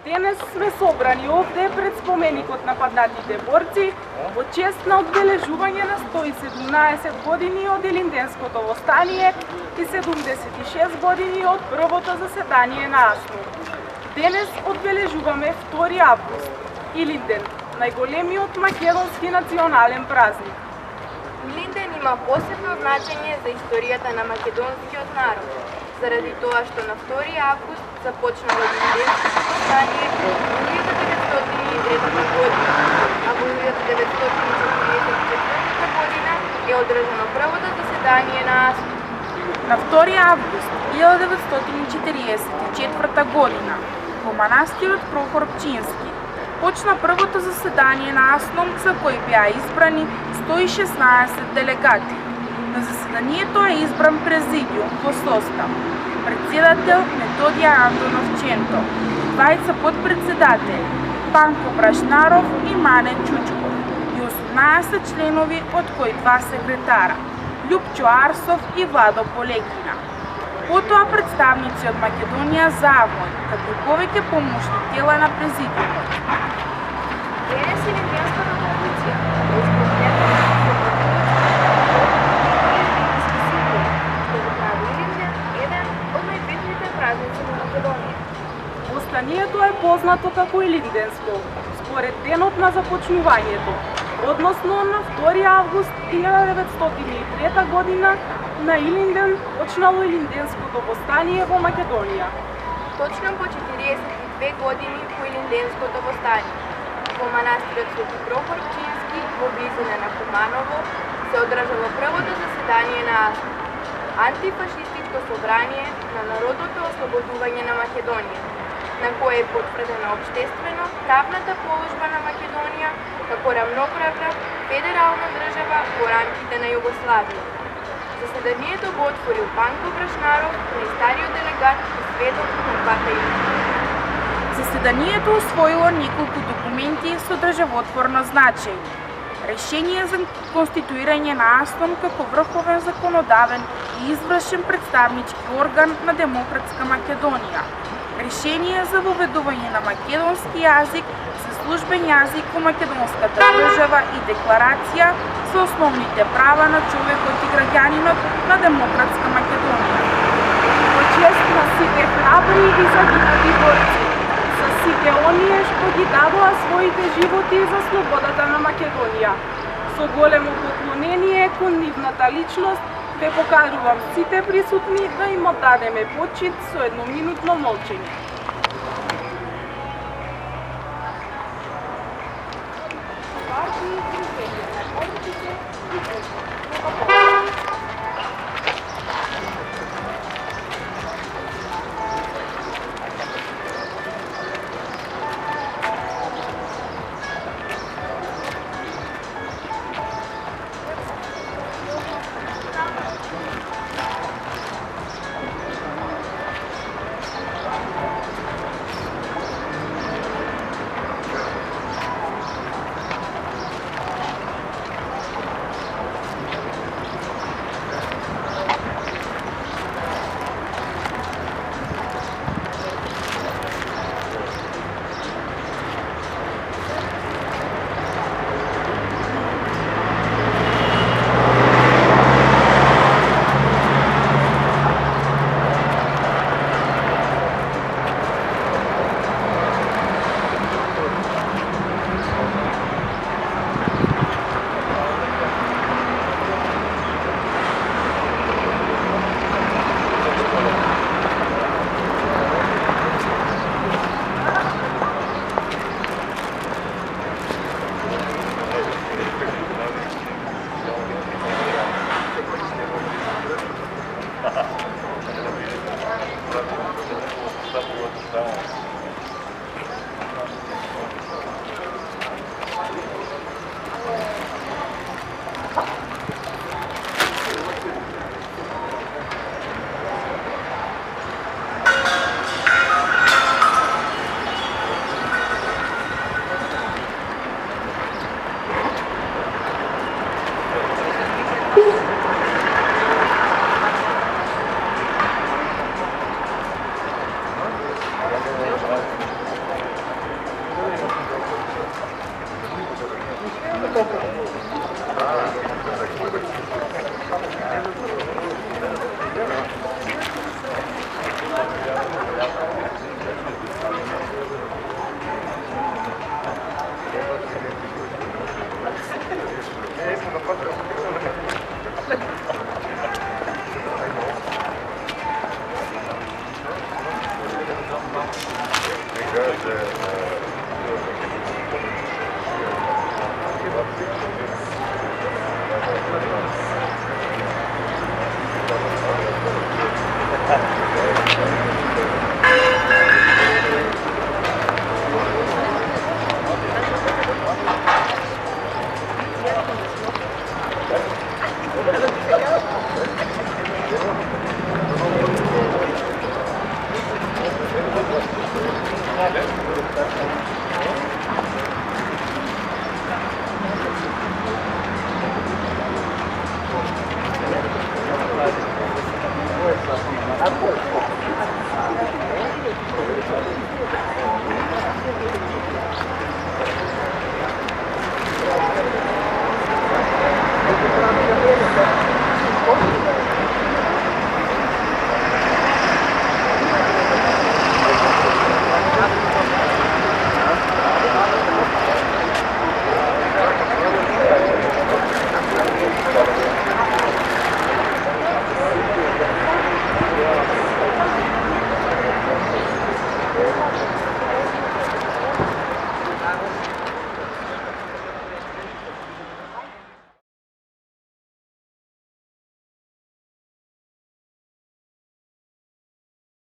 Денес сме собрани овде пред споменикот на паднатите борци во чест на одбележување на 117 години од Илинденското востание и 76 години од првото заседание на АСНУ. Денес одбележуваме 2 август, Илинден, најголемиот македонски национален празник. Илинден има посебно значење за историјата на македонскиот народ, заради тоа што на 2 август започнало Илинденското востание во 1903 година, а во 1944 година е одржано првото заседание на АСНУ. На 2 август 1944 година во манастирот Прохор Пчински почна првото заседание на АСНУМ за кој беа избрани 116 делегати. На заседанието е избран президиум во состав председател Методија Антонов Ченто, двајца подпредседатели Панко Брашнаров и Мане Чучков и 18 членови, од кои 2 секретара Љупчо Арсов и Владо Полегина. Потоа представници од Македонија заедно, како и повеќе помошни тела на президиумот. Денес Илинденската конвенција е исполнета што го прави Илинден еден од најбитните празници на Македонија. Востанието е познато како Илинденско, според денот на започнувањето, односно на 2 август 1903 година на Илинден почнало Илинденското востание во Македонија. Точно по 42 години по Илинденското востание, во манастирот Свети Прохор Пчински во близина на Куманово се одржало првото заседание на АСНУ, антифашистичко собрание на народното ослободување на Македонија, на кое е потврдена општествено правната положба на Македонија како рамноправна федерална држава во рамките на Југославија. Заседанието го отворил Панко Брашнаров, најстариот делегат и сведок на двата илиндена. Заседанието усвоило неколку документи со државотворно значење. Решение за конституирање на АСНУМ како врховен законодавен и извршен представнички орган на Демократска Македонија. Решение за воведување на македонски јазик за службен јазик во македонската држава и декларација за основните права на човекот и граѓанинот на Демократска Македонија. Во чест на сите храбри и загинати борци, за сите оние што ги дадоа своите животи за слободата на Македонија. Со големо поклонение кон нивната личност, ве покажувам сите присутни да им оддадеме почит со едноминутно молчење.